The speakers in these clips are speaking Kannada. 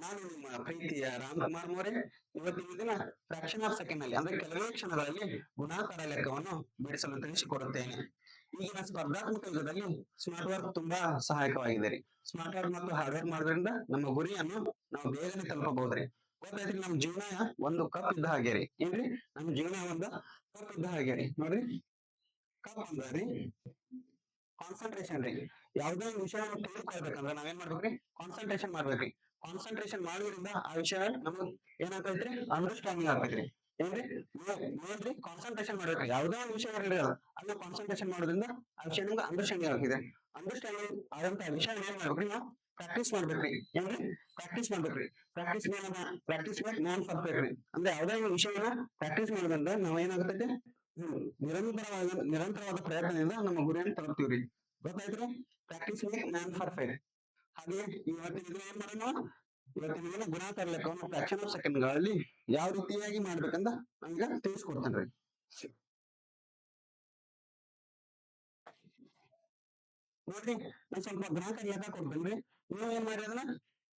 ನಾನು ನಿಮ್ಮ ಪ್ರೀತಿಯ ರಾಮಕುಮಾರ್ ಮೋರೆ. ಇವತ್ತಿನ ದಿನ ಫ್ರಾಕ್ಷನ್ ಆಫ್ ಸೆಕೆಂಡ್ ನಲ್ಲಿ ಅಂದ್ರೆ ಕೆಲವೇ ಕ್ಷಣಗಳಲ್ಲಿ ಗುಣಾಕಾರ ಲೆಕ್ಕವನ್ನು ಬಿಡಿಸಲು ತಿಳಿಸಿಕೊಡುತ್ತೇನೆ. ಈಗಿನ ಸ್ಪರ್ಧಾತ್ಮಕ ಯುಗದಲ್ಲಿ ಸ್ಮಾರ್ಟ್ ವರ್ಕ್ ತುಂಬಾ ಸಹಾಯಕವಾಗಿದೆ ರೀ. ಸ್ಮಾರ್ಟ್ ವರ್ಕ್ ಮತ್ತು ಹಾರ್ಡ್ ವರ್ಕ್ ಮಾಡೋದ್ರಿಂದ ನಮ್ಮ ಗುರಿಯನ್ನು ನಾವು ಬೇಗನೆ ತಲುಪಬಹುದ್ರಿ. ಗೊತ್ತಾಯ್ತ್ರಿ, ನಮ್ ಜೀವನ ಒಂದು ಕಪ್ ಇದ್ದ ಹಾಗೆ ರೀ. ಏನ್ರಿ, ನಮ್ ಜೀವನ ಒಂದು ಕಪ್ ಇದ್ದ ಹಾಗೆ ರೀ. ನೋಡ್ರಿ, ಕಪ್ ಅಂದ್ರಿ ಕಾನ್ಸಂಟ್ರೇಷನ್ ರೀ. ಯಾವ್ದೇ ವಿಷಯವನ್ನು ತಿಳ್ಕೊಳ್ಬೇಕಂದ್ರ ನಾವೇನ್ ಮಾಡ್ಬೇಕ್ರಿ? ಕಾನ್ಸಂಟ್ರೇಷನ್ ಮಾಡ್ಬೇಕ್ರಿ. ಕಾನ್ಸಂಟ್ರೇಷನ್ ಮಾಡೋದ್ರಿಂದ ಆ ವಿಷಯ ನಮಗ್ ಏನಾಗ್ತೈತ್ರಿ? ಅಂಡರ್ಸ್ಟ್ಯಾಂಡಿಂಗ್ ಆಗ್ತೈತ್ರಿ. ಏನ್ರಿ, ನೋಡ್ರಿ, ಕಾನ್ಸಂಟ್ರೇಷನ್ ಮಾಡ್ಬೇಕ್ರಿ. ಯಾವ್ದೇ ಒಂದು ವಿಷಯ ಇರಲಿ, ಅಲ್ಲ ಕಾನ್ಸಂಟ್ರೇಷನ್ ಮಾಡೋದ್ರಿಂದ ಆ ವಿಷಯ ನಮ್ಗೆ ಅಂಡರ್ಸ್ಟ್ಯಾಂಡಿಂಗ್ ಆಗ್ತಿದೆ. ಅಂಡರ್ಸ್ಟ್ಯಾಂಡಿಂಗ್ ಆದಂತ ವಿಷಯ ಏನ್ ಮಾಡ್ಬೇಕ್ರಿ? ನಾವು ಪ್ರಾಕ್ಟೀಸ್ ಮಾಡ್ಬೇಕ್ರಿ. ಏನ್ರಿ, ಪ್ರಾಕ್ಟೀಸ್ ಮಾಡ್ಬೇಕ್ರಿ. ಪ್ರಾಕ್ಟೀಸ್ ಮೇಕ್ ಮ್ಯಾನ್ ಪರ್ಫೆಕ್ಟ್ ರೀ. ಅಂದ್ರೆ ಯಾವ್ದೇ ಒಂದು ವಿಷಯನ ಪ್ರಾಕ್ಟೀಸ್ ಮಾಡೋದ್ರಿಂದ ನಾವ್ ಏನಾಗುತ್ತೆ? ನಿರಂತರವಾದ ಪ್ರಯತ್ನದಿಂದ ನಮ್ಮ ಗುರಿಯನ್ನು ತಲುಪ್ತೀವ್ರಿ. ಗೊತ್ತಾಯ್ತ್ರಿ? Practice make man perfect. ಹಾಗೆ ಇವತ್ತಿನ ದಿನ ಏನ್ ಮಾಡೋಣ? ಇವತ್ತಿನ ದಿನ ಗುಣಾಕಾರ ಲೆಕ್ಕವನ್ನು ಫ್ರಾಕ್ಷನ್ ಆಫ್ ಸೆಕೆಂಡ್ ಗಳಲ್ಲಿ ಯಾವ ರೀತಿಯಾಗಿ ಮಾಡ್ಬೇಕಂತ ನಮ್ಗೆ ತಿಳಿಸ್ಕೊಡ್ತೇನ್ರಿ. ನೋಡ್ರಿ, ನಾನ್ ಸ್ವಲ್ಪ ಗುಣಾಕಾರ ಲೆಕ್ಕ ಕೊಡ್ತೇನ್ರಿ. ನೀವು ಏನ್ ಮಾಡಿ ಅದನ್ನ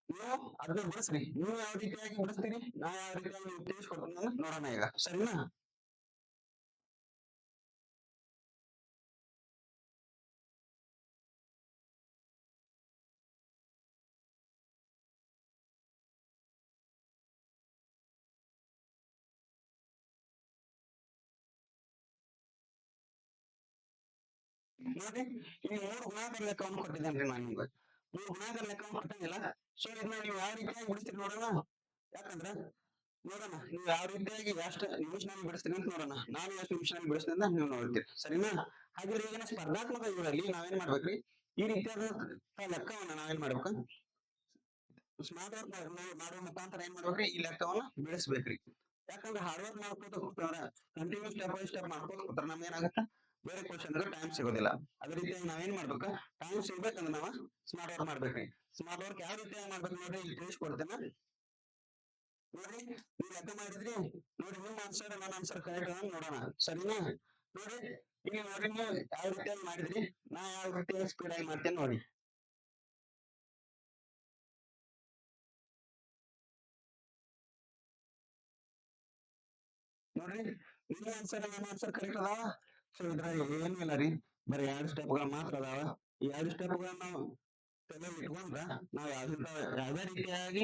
ನೀವು ಅದನ್ನ ಬಿಡಿಸ್ರಿ. ನೀವು ಯಾವ ರೀತಿಯಾಗಿ ಬಿಡಿಸ್ತೀರಿ, ನಾ ಯಾವ ರೀತಿಯಾಗಿ ನೀವು ತಿಳಿಸ್ಕೊಡ್ತೀನಿ ನೋಡೋಣ ಈಗ. ಸರಿನಾ? ನೋಡ್ರಿ, ಇಲ್ಲಿ 3 ಗುಣಾಕಾರ ಲೆಕ್ಕವನ್ನು ಕೊಟ್ಟಿದ್ದೇನ್ರಿ ನಾನು ನಿಮ್ಗೆ. 3 ಗುಣಾಕಾರ ಲೆಕ್ಕವನ್ನು ಕೊಟ್ಟಂಗಿಲ್ಲ. ಸೊ ಇದನ್ನ ನೀವು ಯಾವ ರೀತಿಯಾಗಿ ಬಿಡಿಸ್ತೀರಿ ನೋಡೋಣ. ಯಾಕಂದ್ರ ನೋಡೋಣ, ನೀವು ಯಾವ ರೀತಿಯಾಗಿ ಎಷ್ಟು ನಿಮಿಷನಲ್ಲಿ ಬಿಡಿಸ್ತೀರಿ ಅಂತ ನೋಡೋಣ. ನಾನು ಎಷ್ಟು ನಿಮಿಷನಲ್ಲಿ ಬಿಡಿಸ್ತೀನಿ ಅಂತ ನೀವು ನೋಡ್ತೀರಿ. ಸರಿನಾ? ಹಾಗಾದ್ರೆ ಈಗಿನ ಸ್ಪರ್ಧಾತ್ಮಕ ಯುಗದಲ್ಲಿ ನಾವೇನ್ ಮಾಡ್ಬೇಕ್ರಿ? ಈ ರೀತಿಯಾದ ಲೆಕ್ಕವನ್ನ ನಾವೇನ್ ಮಾಡ್ಬೇಕು? ಸ್ಮಾರ್ಟ್ ವರ್ಕ್ ಮಾಡುವ ಮುಖಾಂತರ ಏನ್ ಮಾಡ್ಬೇಕ್ರಿ? ಈ ಲೆಕ್ಕವನ್ನ ಬಿಡಿಸ್ಬೇಕ್ರಿ. ಯಾಕಂದ್ರೆ ಹಾರ್ಡ್ ವರ್ಕ್ ಮಾಡ್ಕೋತ ಕೂತಾರ, ಕಂಟಿನ್ಯೂ ಸ್ಟೆಪ್ ಬೈ ಸ್ಟೆಪ್ ಮಾಡ್ಕೋತ ಕೂತಾರ, ನಮ್ಗೆ ಏನಾಗುತ್ತೆ? ಬೇರೆ ಕ್ವಶನ್ ಟೈಮ್ ಸಿಗೋದಿಲ್ಲ. ಅದೇ ರೀತಿಯಾಗಿ ನಾವೇನ್ ಮಾಡ್ಬೇಕು? ಟೈಮ್ ಸಿಗ್ಬೇಕಂದ್ರೆ ನಾವ ಸ್ಮಾರ್ಟ್ ವರ್ಕ್ ಮಾಡ್ಬೇಕ್ರಿ. ಸ್ಮಾರ್ಟ್ ವರ್ಕ್ ಯಾವ ರೀತಿಯಾಗಿ ಮಾಡ್ಬೇಕು ನೋಡ್ರಿ, ಇಲ್ಲಿ ತಿಳಿಸ್ಕೊಡ್ತೇನೆ. ನೋಡ್ರಿ, ನೀವು ಲೆಕ್ಕ ಮಾಡಿದ್ರಿ. ನೋಡಿ, ನಿಮ್ಮ ಆನ್ಸರ್ ನನ್ನ ಆನ್ಸರ್ ಕರೆಕ್ಟ್ ಅದ ನೋಡೋಣ. ಸರಿನಾ? ನೋಡಿ, ಈಗ ನೋಡ್ರಿ, ನೀವು ಯಾವ ರೀತಿಯಾಗಿ ಮಾಡಿದ್ರಿ, ನಾ ಯಾವ ರೀತಿಯಾಗಿ ಸ್ಪೀಡ್ ಆಗಿ ಮಾಡ್ತೇನೆ ನೋಡಿ. ನೋಡ್ರಿ, ನಿಮ್ಮ ಆನ್ಸರ್ ನನ್ನ ಆನ್ಸರ್ ಕರೆಕ್ಟ್ ಅದಾವ. ಸೊ ಇದ್ರಾಗ ಏನು ಇಲ್ಲ ರೀ, ಬರೀ 2 ಸ್ಟೆಪ್ಗಳು ಮಾತ್ರ ಅದಾವ. ಈ 2 ಸ್ಟೆಪ್ಗಳನ್ನ ನಾವು ತಲೆಯಲ್ಲಿ ಇಟ್ಕೊಂಡ್ರ ನಾವ್ ಯಾವ್ದೇ ರೀತಿಯಾಗಿ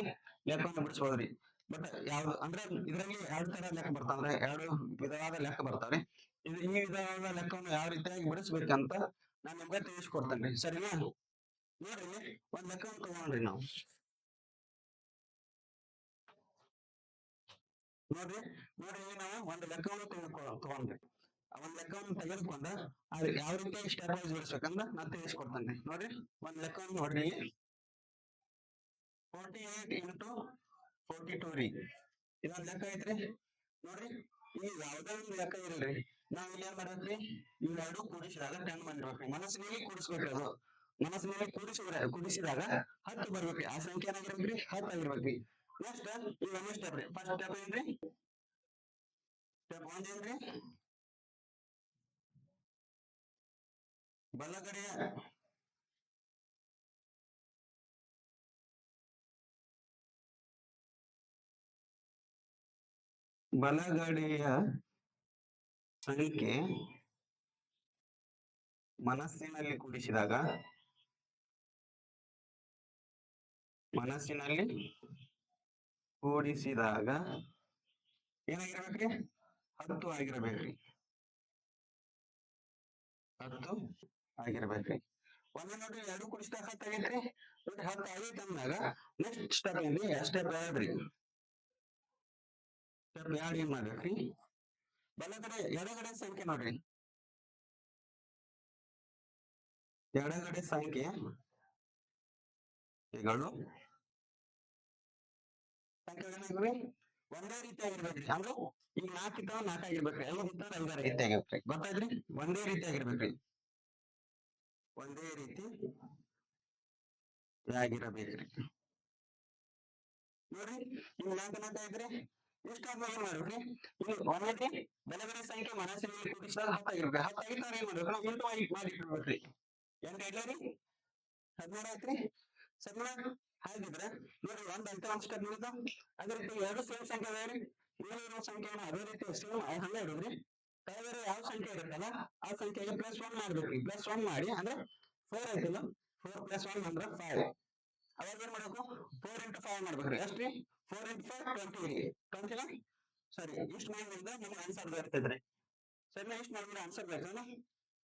ಲೆಕ್ಕವನ್ನು ಬಿಡಿಸಬಹುದ್ರಿ. ಬಟ್ ಯಾವ್ದು ಅಂದ್ರೆ ಇದ್ರಲ್ಲಿ 2 ತರ ಲೆಕ್ಕ ಬರ್ತಾವ್ರೆ, 2 ವಿಧವಾದ ಲೆಕ್ಕ ಬರ್ತಾವ್ರಿ. ಈ ವಿಧವಾದ ಲೆಕ್ಕವನ್ನು ಯಾವ ರೀತಿಯಾಗಿ ಬಿಡಿಸ್ಬೇಕಂತ ನಾನ್ ನಿಮ್ಗೆ ತಿಳಿಸ್ಕೊಡ್ತೇನ್ರಿ. ಸರಿನಾ? ನೋಡ್ರಿ, ಒಂದ್ ಲೆಕ್ಕವನ್ನು ತಗೊಂಡ್ರಿ ನಾವು. ನೋಡ್ರಿ, ನೋಡ್ರಿ, ಇಲ್ಲಿ ನಾವು ಒಂದು ಲೆಕ್ಕವನ್ನು ತಗೊಂಡ್ರಿ. ಒಂದ್ ಲೆಕ್ಕವನ್ನು ತೆಗೆದುಕೊಂಡ ಅದು ಯಾವ ರೀತಿಯಾಗಿ ಸ್ಟೆಪ್ ವೈಸ್ ಬಿಡಿಸ್ಬೇಕಂದ್ರ ನಾನ್ ತಿಳಿಸ್ಕೊಡ್ತೇನೆ. ನೋಡ್ರಿ, ಒಂದ್ ಲೆಕ್ಕವನ್ನು ನೋಡ್ರಿ, 48 ಇಂಟು 42 ರೀ. ಇದೊಂದ್ ಲೆಕ್ಕ ಐತ್ರಿ. ನೋಡ್ರಿ, ಈ ಯಾವ್ದೇ ಒಂದು ಲೆಕ್ಕ ಇರಲ್ರಿ, ನಾವ್ ಇಲ್ಲಿ ಏನ್ ಮಾಡ್ಬೇಕ್ರಿ? ಇವೆರಡು ಕೂಡಿಸಿದಾಗ 10 ಬಂದಿರ್ಬೇಕ್ರಿ. ಮನಸ್ಸಿನಲ್ಲಿ ಕೂಡಿಸ್ಬೇಕ್ರಿ. ಅದು ಮನಸ್ಸಿನಲ್ಲಿ ಕೂಡಿಸಿದಾಗ 10 ಬರ್ಬೇಕ್ರಿ. ಆ ಸಂಖ್ಯೆ ಏನಾಗಿರ್ಬೇಕ್ರಿ? 10 ಆಗಿರ್ಬೇಕ್ರಿ. ನೆಕ್ಸ್ಟ್ ಈಗ ಒಂದೇ ಸ್ಟೆಪ್ ರೀ. ಫಸ್ಟ್ ಸ್ಟೆಪ್ ಏನ್ರಿ? ಸ್ಟೆಪ್ 1 ಏನ್ರಿ? ಬಲಗಡೆಯ ಬಲಗಡೆಯ ಸಂಖ್ಯೆ ಮನಸ್ಸಿನಲ್ಲಿ ಕೂಡಿಸಿದಾಗ ಏನಾಗಿರ್ಬೇಕ್ರಿ? 10 ಆಗಿರ್ಬೇಕ್ರಿ. 10 ಆಗಿರ್ಬೇಕ್ರಿ. ಒಂದೇ ನೋಡ್ರಿ, 2 ಕೂಡಿಸಿದಾಗ 10 ಆಗೈತ್ರಿ. ನೋಡ್ರಿ, 10 ಆಗೈತೆ ಅಂದಾಗ ನೆಕ್ಸ್ಟ್ ಸ್ಟೆಪ್ ಏನ್ರಿ? ಸ್ಟೆಪ್ 2 ರೀ. ಸ್ಟೆಪ್ 2 ಏನ್ ಮಾಡ್ಬೇಕ್ರಿ? ಎಡಗಡೆ ಸಂಖ್ಯೆ ನೋಡ್ರಿ, ಎಡಗಡೆ ಸಂಖ್ಯೆಗಳು ಏನಾಗ್ರಿ? ಒಂದೇ ರೀತಿ ಆಗಿರ್ಬೇಕ್ರಿ. ಅಂದ್ರೆ ಈಗ 4 ಇದ್ದಾವ 4 ಆಗಿರ್ಬೇಕ್ರಿ, 5 ಇದ್ದಾವ 5 ರೀತಿ ಆಗಿರ್ಬೇಕ್ರಿ. ಗೊತ್ತಾಯ್ತ್ರಿ? ಒಂದೇ ರೀತಿ ಆಗಿರ್ಬೇಕ್ರಿ. ಒಂದೇ ರೀತಿ ಆಗಿರಬೇಕ್ರಿ. ನೋಡ್ರಿ, ಈಗ 4 4 ಐತ್ರಿ. ಇಷ್ಟಾದ್ಮೇಲೆ ಏನ್ ಮಾಡ್ಬೇಕ್ರಿ? ಇಲ್ಲಿ ಒಂದೇ ಬಲಗಡೆ ಸಂಖ್ಯೆ ಮನಸ್ಸಿನಲ್ಲಿ ಕೂಡಿಸಿದಾಗ 10 ಆಗಿರ್ಬೇಕ್ರಿ. 10 ಆಗಿದ್ದಾಗ ಏನ್ ಮಾಡ್ಬೇಕು? ನಾವು ಇಂಟು ಮಾಡಿ ಇಟ್ಬಿಡ್ಬೇಕ್ರಿ. 8 8 ರೀ 16 ಆಯ್ತ್ರಿ. ಸರಿನಾ? ಹಾಗಿದ್ರೆ ನೋಡಿ, ಒಂದ್ ಅಂಕೆ ಒಂದ್ ಸ್ಟೆಪ್ ಮುಗಿತ. ಅದೇ ರೀತಿ ಎರಡು ಸೇಮ್ ಸಂಖ್ಯೆ ಅದಾವ್ರಿ, ಮೇಲಿರೋ ಸಂಖ್ಯೆನ ಅದೇ ರೀತಿ ಸೇಮ್ ಹಂಗ ಇಡುದ್ರಿ. ಕೆಳಗಡೆ ಯಾವ ಸಂಖ್ಯೆ ಇರುತ್ತಲ್ಲ ಆ ಸಂಖ್ಯೆಗೆ +1 ಮಾಡ್ಬೇಕ್ರಿ. +1 ಮಾಡಿ ಅಂದ್ರೆ 4 ಆಯ್ತಲ್ಲ, 4 + 1 ಅಂದ್ರೆ 5. ಅವಾಗ ಏನ್ ಮಾಡ್ಬೇಕು, 4 × 5 ಮಾಡ್ಬೇಕ್ರಿ. ಎಷ್ಟ್ರಿ? 4 × 5 20 ರೀ. 20 ಸರಿ, ಇಷ್ಟು ಮಾಡಿದ್ರೆ ನಮ್ಗೆ ಆನ್ಸರ್ ಬರ್ತೈತ್ರಿ. ಸರಿನಾ? ಇಷ್ಟು ಮಾಡಿದ್ರೆ ಆನ್ಸರ್ ಬೇಕಲ್ಲ.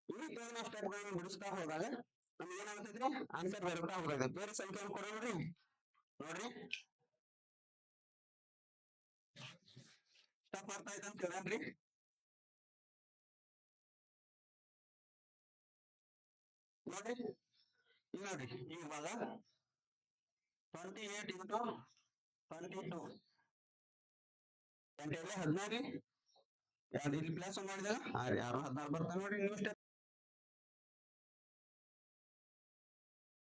ಈ ಕೆಳಗಿನ ಸ್ಟೆಪ್ಗಳನ್ನು ಬಿಡಿಸ್ತಾ ಹೋದಾಗ ನಮ್ಗೆ ಏನಾಗ್ತೈತ್ರಿ, ಆನ್ಸರ್ ಬರುತ್ತಾ ಹೋಗೈತೆ. ಬೇರೆ ಸಂಖ್ಯೆಯನ್ನು ಕೊಡೋದ್ರಿ. ನೋಡ್ರಿ, ಸ್ಟೆಪ್ ಅರ್ಥ ಆಯ್ತು ಅಂತ ಹೇಳನ್ರಿ. ನೋಡ್ರಿ, ಈಗ ನೋಡ್ರಿ, ಇವಾಗ 28 × 22 16 ಇಲ್ಲಿ ಪ್ಲಸ್ ಮಾಡಿದಾಗ 16 ಬರ್ತಾವ ನೋಡ್ರಿ. ನೀವು